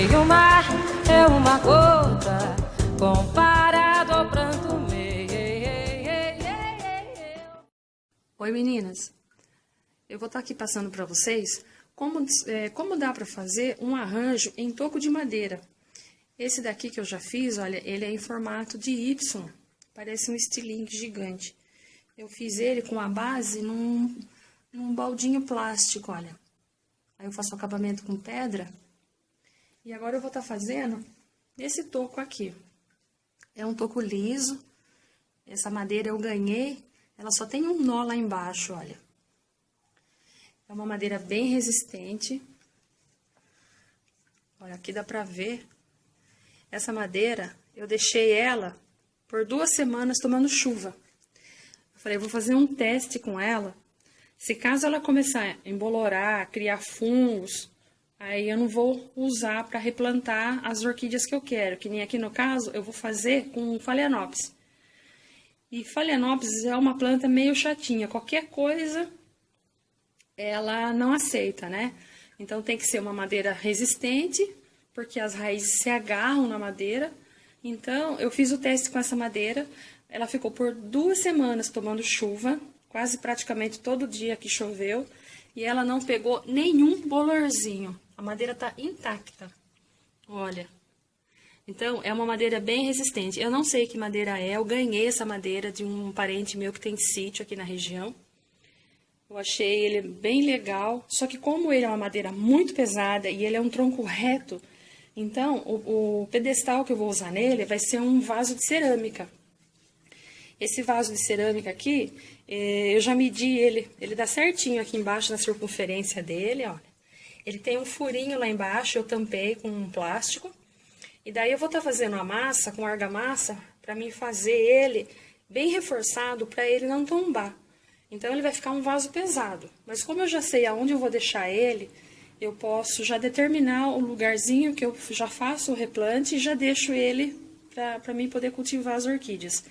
E o mar é uma gota comparado ao pranto meu. Oi meninas, eu vou estar aqui passando para vocês como dá para fazer um arranjo em toco de madeira. Esse daqui que eu já fiz, olha, ele é em formato de Y, parece um estilingue gigante. Eu fiz ele com a base num baldinho plástico, olha. Aí eu faço o acabamento com pedra. E agora eu vou estar fazendo esse toco aqui. É um toco liso. Essa madeira eu ganhei. Ela só tem um nó lá embaixo, olha. É uma madeira bem resistente. Olha, aqui dá pra ver. Essa madeira, eu deixei ela por 2 semanas tomando chuva. Eu falei, vou fazer um teste com ela. Se caso ela começar a embolorar, criar fungos, aí eu não vou usar para replantar as orquídeas que eu quero. Que nem aqui no caso, eu vou fazer com Phalaenopsis. E Phalaenopsis é uma planta meio chatinha. Qualquer coisa, ela não aceita, né? Então tem que ser uma madeira resistente, porque as raízes se agarram na madeira. Então eu fiz o teste com essa madeira. Ela ficou por 2 semanas tomando chuva. Quase praticamente todo dia que choveu, e ela não pegou nenhum bolorzinho. A madeira tá intacta, olha. Então, é uma madeira bem resistente. Eu não sei que madeira é, eu ganhei essa madeira de um parente meu que tem sítio aqui na região. Eu achei ele bem legal, só que como ele é uma madeira muito pesada e ele é um tronco reto, então o pedestal que eu vou usar nele vai ser um vaso de cerâmica. Esse vaso de cerâmica aqui, eu já medi ele dá certinho aqui embaixo na circunferência dele, olha. Ele tem um furinho lá embaixo, eu tampei com um plástico. E daí eu vou estar fazendo a massa com argamassa para mim fazer ele bem reforçado para ele não tombar. Então ele vai ficar um vaso pesado. Mas como eu já sei aonde eu vou deixar ele, eu posso já determinar o lugarzinho que eu já faço o replante e já deixo ele para mim poder cultivar as orquídeas.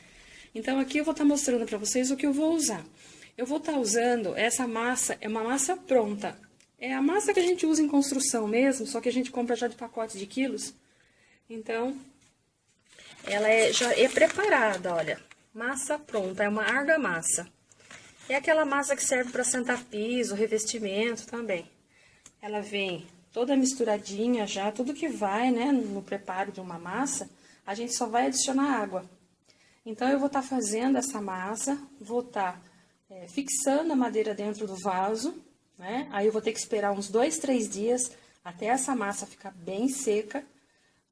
Então, aqui eu vou estar mostrando para vocês o que eu vou usar. Eu vou estar usando essa massa, é uma massa pronta. É a massa que a gente usa em construção mesmo, só que a gente compra já de pacote de quilos. Então, ela já é preparada, olha. Massa pronta, é uma argamassa. É aquela massa que serve para sentar piso, revestimento também. Ela vem toda misturadinha já, tudo que vai, né, no preparo de uma massa, a gente só vai adicionar água. Então, eu vou estar fazendo essa massa, vou estar fixando a madeira dentro do vaso, né? Aí eu vou ter que esperar uns 2, 3 dias até essa massa ficar bem seca.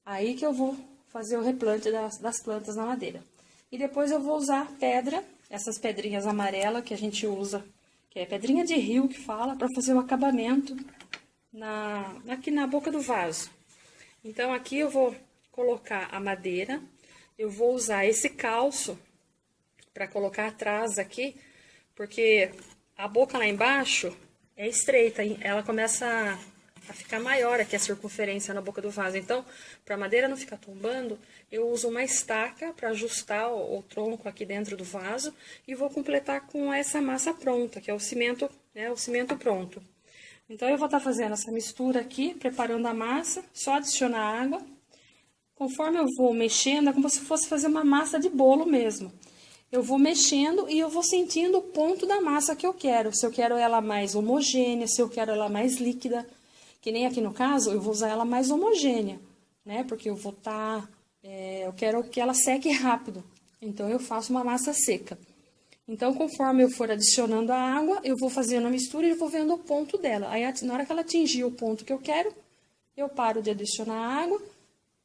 Aí que eu vou fazer o replante das plantas na madeira. E depois eu vou usar pedra, essas pedrinhas amarelas que a gente usa, que é pedrinha de rio que fala, para fazer o acabamento aqui na boca do vaso. Então, aqui eu vou colocar a madeira. Eu vou usar esse calço para colocar atrás aqui, porque a boca lá embaixo é estreita, ela começa a ficar maior aqui a circunferência na boca do vaso. Então, para a madeira não ficar tombando, eu uso uma estaca para ajustar o tronco aqui dentro do vaso e vou completar com essa massa pronta, que é o cimento, né, o cimento pronto. Então, eu vou estar fazendo essa mistura aqui, preparando a massa, só adicionar água. Conforme eu vou mexendo, é como se fosse fazer uma massa de bolo mesmo. Eu vou mexendo e eu vou sentindo o ponto da massa que eu quero. Se eu quero ela mais homogênea, se eu quero ela mais líquida. Que nem aqui no caso, eu vou usar ela mais homogênea, né? Porque eu vou eu quero que ela seque rápido. Então, eu faço uma massa seca. Então, conforme eu for adicionando a água, eu vou fazendo a mistura e vou vendo o ponto dela. Aí, na hora que ela atingir o ponto que eu quero, eu paro de adicionar a água.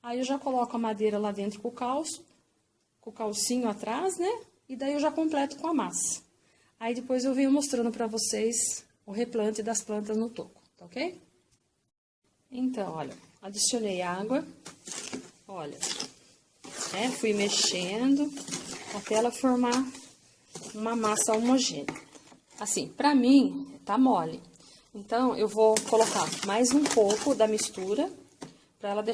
Aí eu já coloco a madeira lá dentro com o calcinho atrás, né? E daí eu já completo com a massa. Aí depois eu venho mostrando pra vocês o replante das plantas no toco, tá ok? Então, olha, adicionei água, olha, né? Fui mexendo até ela formar uma massa homogênea. Assim, pra mim, tá mole. Então, eu vou colocar mais um pouco da mistura pra ela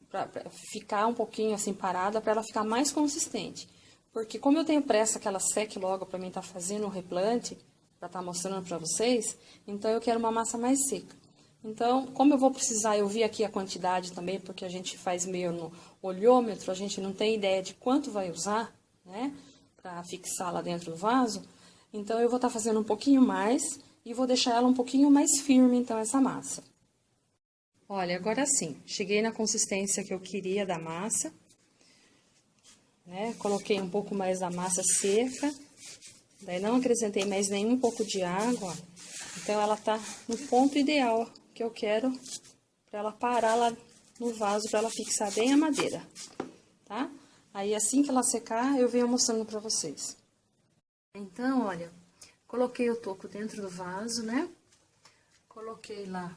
pra ficar um pouquinho assim parada, para ela ficar mais consistente. Porque como eu tenho pressa que ela seque logo para mim estar fazendo o replante, para estar mostrando para vocês, então eu quero uma massa mais seca. Então, como eu vou precisar, eu vi aqui a quantidade também, porque a gente faz meio no olhômetro, a gente não tem ideia de quanto vai usar, né, para fixar lá dentro do vaso. Então, eu vou estar fazendo um pouquinho mais e vou deixar ela um pouquinho mais firme, então, essa massa. Olha, agora sim, cheguei na consistência que eu queria da massa, né, coloquei um pouco mais da massa seca, daí não acrescentei mais nenhum pouco de água, ó. Então, ela tá no ponto ideal que eu quero para ela parar lá no vaso, para ela fixar bem a madeira, tá? Aí, assim que ela secar, eu venho mostrando para vocês. Então, olha, coloquei o toco dentro do vaso, né? Coloquei lá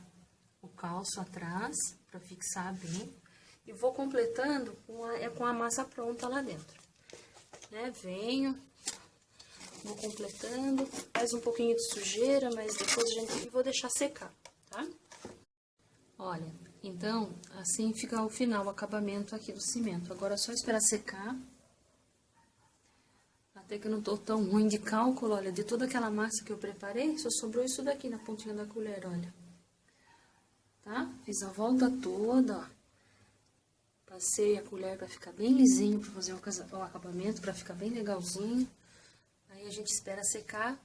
o calço atrás, para fixar bem. E vou completando com a massa pronta lá dentro, né? Venho, vou completando, faz um pouquinho de sujeira, mas depois vou deixar secar, tá? Olha, então, assim fica o final, o acabamento aqui do cimento. Agora é só esperar secar. Até que eu não tô tão ruim de cálculo, olha, de toda aquela massa que eu preparei, só sobrou isso daqui na pontinha da colher, olha. Tá? Fiz a volta toda, ó. Passei a colher pra ficar bem lisinho, pra fazer o acabamento, pra ficar bem legalzinho. Aí a gente espera secar,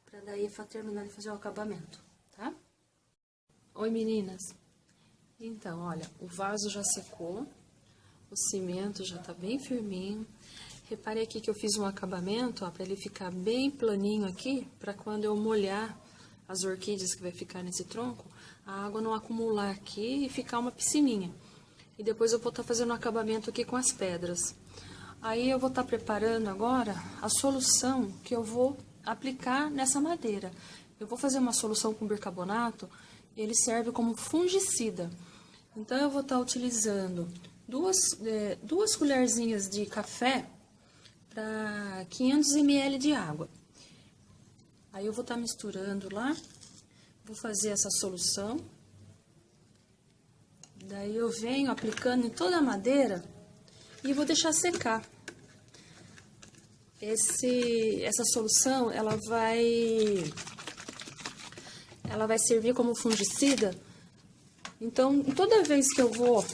pra daí terminar de fazer o acabamento, tá? Oi, meninas! Então, olha, o vaso já secou, o cimento já tá bem firminho. Repare aqui que eu fiz um acabamento, ó, pra ele ficar bem planinho aqui, pra quando eu molhar as orquídeas que vai ficar nesse tronco, a água não acumular aqui e ficar uma piscininha. E depois eu vou estar fazendo um acabamento aqui com as pedras. Aí eu vou estar preparando agora a solução que eu vou aplicar nessa madeira. Eu vou fazer uma solução com bicarbonato, ele serve como fungicida. Então, eu vou estar utilizando duas colherzinhas de café para 500 ml de água. Aí, eu vou estar misturando lá, vou fazer essa solução. Daí, eu venho aplicando em toda a madeira e vou deixar secar. Essa solução, ela vai servir como fungicida. Então, toda vez que eu vou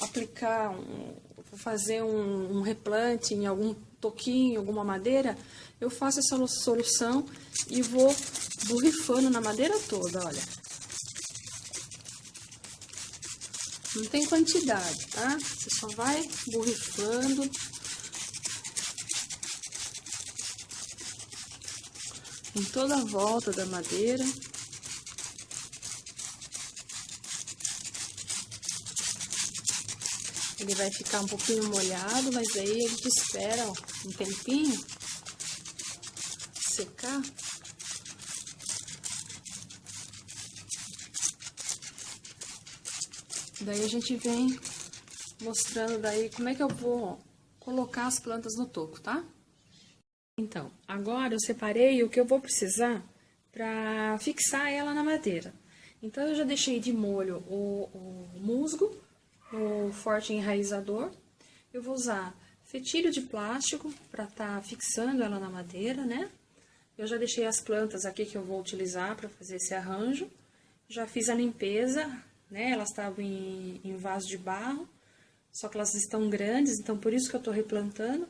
aplicar, vou fazer um replante em algum toquinho, alguma madeira, eu faço essa solução e vou borrifando na madeira toda, olha. Não tem quantidade, tá? Você só vai borrifando. Em toda a volta da madeira. Ele vai ficar um pouquinho molhado, mas aí a gente espera, ó, um tempinho secar. Daí a gente vem mostrando daí como é que eu vou colocar as plantas no toco, tá? Então, agora eu separei o que eu vou precisar para fixar ela na madeira. Então, eu já deixei de molho o musgo, o forte enraizador. Eu vou usar fetilho de plástico para estar fixando ela na madeira, né? Eu já deixei as plantas aqui que eu vou utilizar para fazer esse arranjo. Já fiz a limpeza, né? Elas estavam em vaso de barro, só que elas estão grandes, então por isso que eu tô replantando.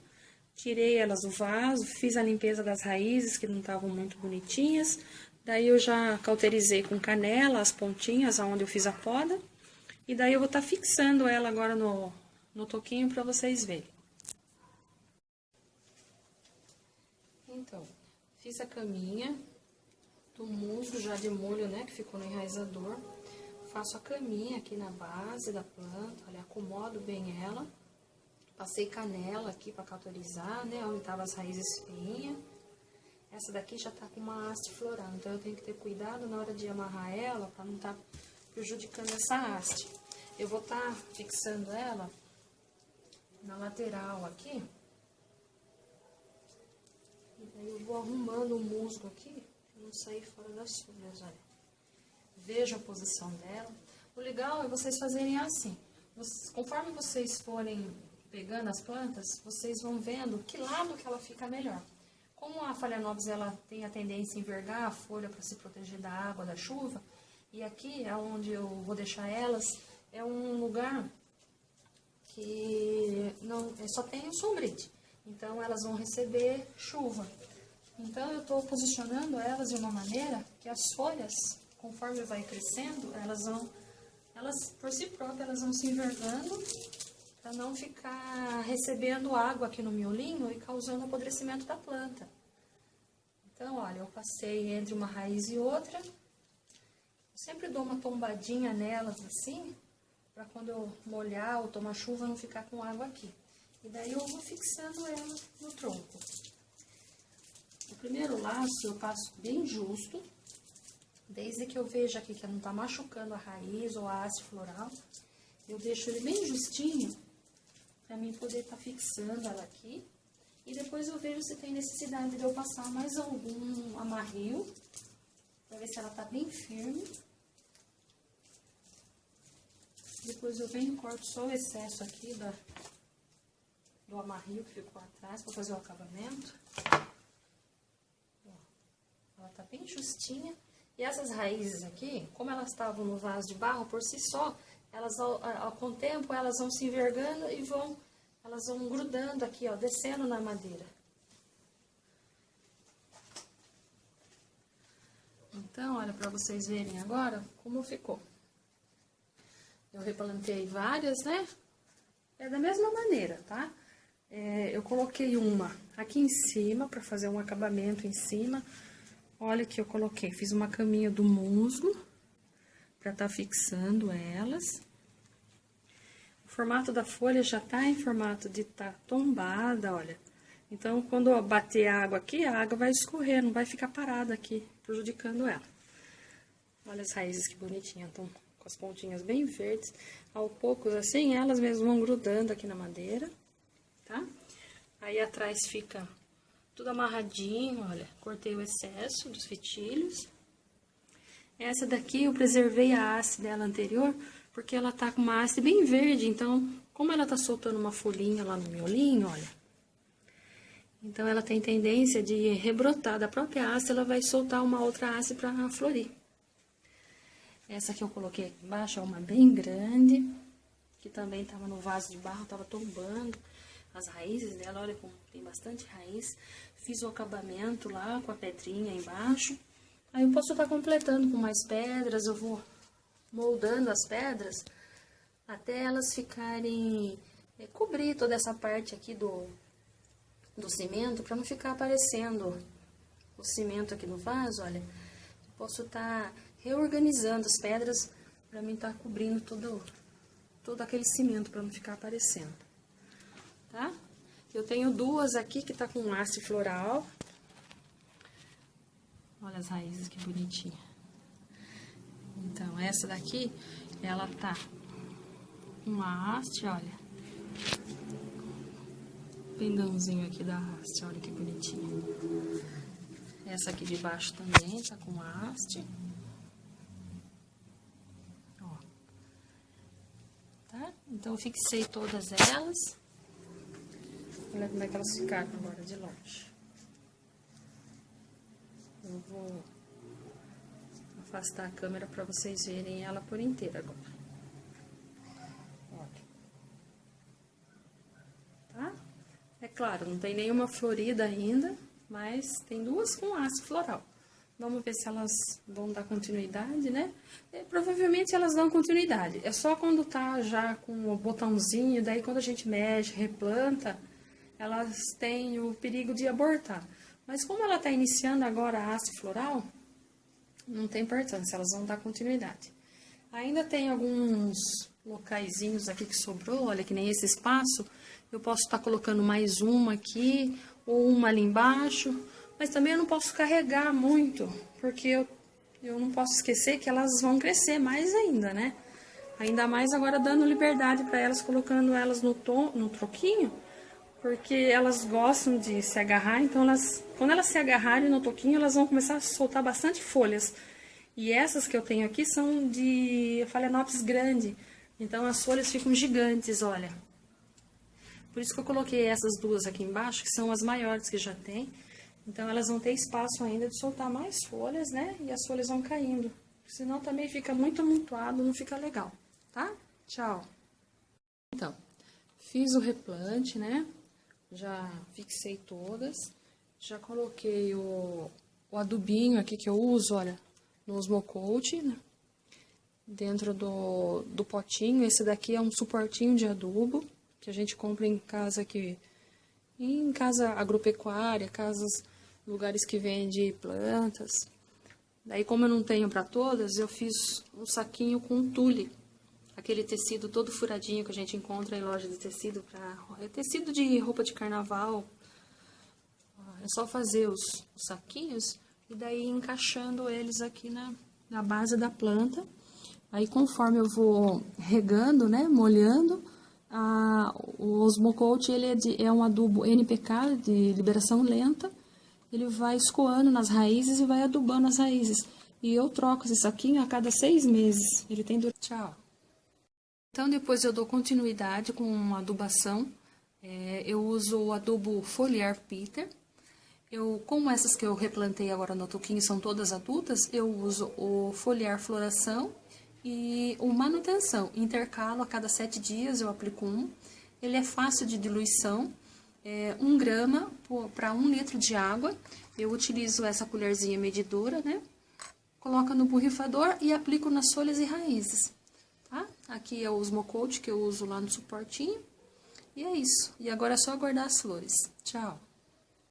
Tirei elas do vaso, fiz a limpeza das raízes que não estavam muito bonitinhas. Daí eu já cauterizei com canela as pontinhas aonde eu fiz a poda. E daí eu vou estar fixando ela agora no toquinho para vocês verem. Então, fiz a caminha do musgo já de molho, né, que ficou no enraizador. Faço a caminha aqui na base da planta, olha, acomodo bem ela. Passei canela aqui para cauterizar, né, onde estavam as raízes feinhas. Essa daqui já tá com uma haste floral, então eu tenho que ter cuidado na hora de amarrar ela para não estar prejudicando essa haste. Eu vou estar fixando ela na lateral aqui. E daí eu vou arrumando o musgo aqui, para não sair fora das folhas, olha. Vejo a posição dela. O legal é vocês fazerem assim. Conforme vocês forem pegando as plantas, vocês vão vendo que lado que ela fica melhor. Como a Phalaenopsis ela tem a tendência a envergar a folha para se proteger da água, da chuva, E aqui, onde eu vou deixar elas, é um lugar que não, só tem o sombrite. Então, elas vão receber chuva. Então, eu estou posicionando elas de uma maneira que as folhas, conforme vai crescendo, elas por si próprias, elas vão se envergando para não ficar recebendo água aqui no miolinho e causando apodrecimento da planta. Então, olha, eu passei entre uma raiz e outra. Eu sempre dou uma tombadinha nelas assim, para quando eu molhar ou tomar chuva não ficar com água aqui. E daí eu vou fixando ela no tronco. O primeiro laço eu passo bem justo, desde que eu veja aqui que não está machucando a raiz ou a haste floral. Eu deixo ele bem justinho, para mim poder estar fixando ela aqui. E depois eu vejo se tem necessidade de eu passar mais algum amarrio, para ver se ela está bem firme. Depois eu venho e corto só o excesso aqui do amarrio que ficou atrás, para fazer o acabamento. Ela tá bem justinha. E essas raízes aqui, como elas estavam no vaso de barro por si só, elas com o tempo elas vão se envergando e elas vão grudando aqui, ó, descendo na madeira. Então, olha, para vocês verem agora como ficou. Eu replantei várias, né? É da mesma maneira, tá? Eu coloquei uma aqui em cima, para fazer um acabamento em cima. Olha que eu coloquei, fiz uma caminha do musgo, para estar fixando elas. O formato da folha já tá em formato de estar tombada, olha. Então, quando eu bater a água aqui, a água vai escorrer, não vai ficar parada aqui, prejudicando ela. Olha as raízes que bonitinhas, estão com as pontinhas bem verdes. Ao pouco, assim, elas mesmas vão grudando aqui na madeira, tá? Aí atrás fica tudo amarradinho, olha, cortei o excesso dos fitilhos. Essa daqui eu preservei a haste dela anterior, porque ela tá com uma haste bem verde, então, como ela tá soltando uma folhinha lá no miolinho, olha, então ela tem tendência de rebrotar da própria haste, ela vai soltar uma outra haste para florir. Essa que eu coloquei aqui embaixo é uma bem grande, que também tava no vaso de barro, tava tombando as raízes dela, olha como tem bastante raiz. Fiz o acabamento lá com a pedrinha embaixo. Aí eu posso estar completando com mais pedras, eu vou moldando as pedras até elas ficarem, cobrir toda essa parte aqui do cimento, para não ficar aparecendo o cimento aqui no vaso, olha. Eu posso estar reorganizando as pedras para mim estar cobrindo todo aquele cimento, para não ficar aparecendo, tá? Eu tenho duas aqui que tá com haste floral. Olha as raízes que bonitinha. Então, essa daqui, ela tá com uma haste, olha. Pendãozinho aqui da haste, olha que bonitinha. Essa aqui de baixo também tá com haste. Ó. Tá? Então, eu fixei todas elas. Olha como é que elas ficaram agora de longe. Eu vou afastar a câmera para vocês verem ela por inteira agora. Olha. Tá? É claro, não tem nenhuma florida ainda, mas tem duas com haste floral. Vamos ver se elas vão dar continuidade, né? Provavelmente elas dão continuidade. É só quando tá já com o botãozinho, daí quando a gente mexe, replanta, elas têm o perigo de abortar. Mas como ela está iniciando agora a haste floral, não tem importância, elas vão dar continuidade. Ainda tem alguns locaizinhos aqui que sobrou, olha, que nem esse espaço. Eu posso estar colocando mais uma aqui, ou uma ali embaixo. Mas também eu não posso carregar muito, porque eu não posso esquecer que elas vão crescer mais ainda, né? Ainda mais agora dando liberdade para elas, colocando elas no troquinho. Porque elas gostam de se agarrar, então quando elas se agarrarem no toquinho, elas vão começar a soltar bastante folhas. E essas que eu tenho aqui são de Phalaenopsis grande, então as folhas ficam gigantes, olha. Por isso que eu coloquei essas duas aqui embaixo, que são as maiores que já tem. Então elas vão ter espaço ainda de soltar mais folhas, né? E as folhas vão caindo. senão também fica muito amontoado, não fica legal, tá? Tchau! Então, fiz o replante, né? Já fixei todas, já coloquei o adubinho aqui que eu uso, olha, no Osmocote, né? Dentro do potinho. Esse daqui é um suportinho de adubo que a gente compra em casa em casa agropecuária, lugares que vendem plantas. Daí, como eu não tenho para todas, eu fiz um saquinho com tule, aquele tecido todo furadinho que a gente encontra em loja de tecido, é tecido de roupa de carnaval. É só fazer os saquinhos e daí encaixando eles aqui na base da planta. Aí, conforme eu vou regando, né, molhando, o Osmocote, ele é um adubo NPK, de liberação lenta. Ele vai escoando nas raízes e vai adubando as raízes. E eu troco esse saquinho a cada 6 meses. Ele tem Tchau. Então, depois eu dou continuidade com a adubação. Eu uso o adubo foliar Peter. Como essas que eu replantei agora no toquinho são todas adultas, eu uso o foliar floração e o manutenção. Intercalo a cada 7 dias, eu aplico um. Ele é fácil de diluição. 1 grama para 1 litro de água. Eu utilizo essa colherzinha medidora, né? Coloco no borrifador e aplico nas folhas e raízes, tá? Aqui é o Osmocote que eu uso lá no suportinho. E é isso. E agora é só aguardar as flores. Tchau!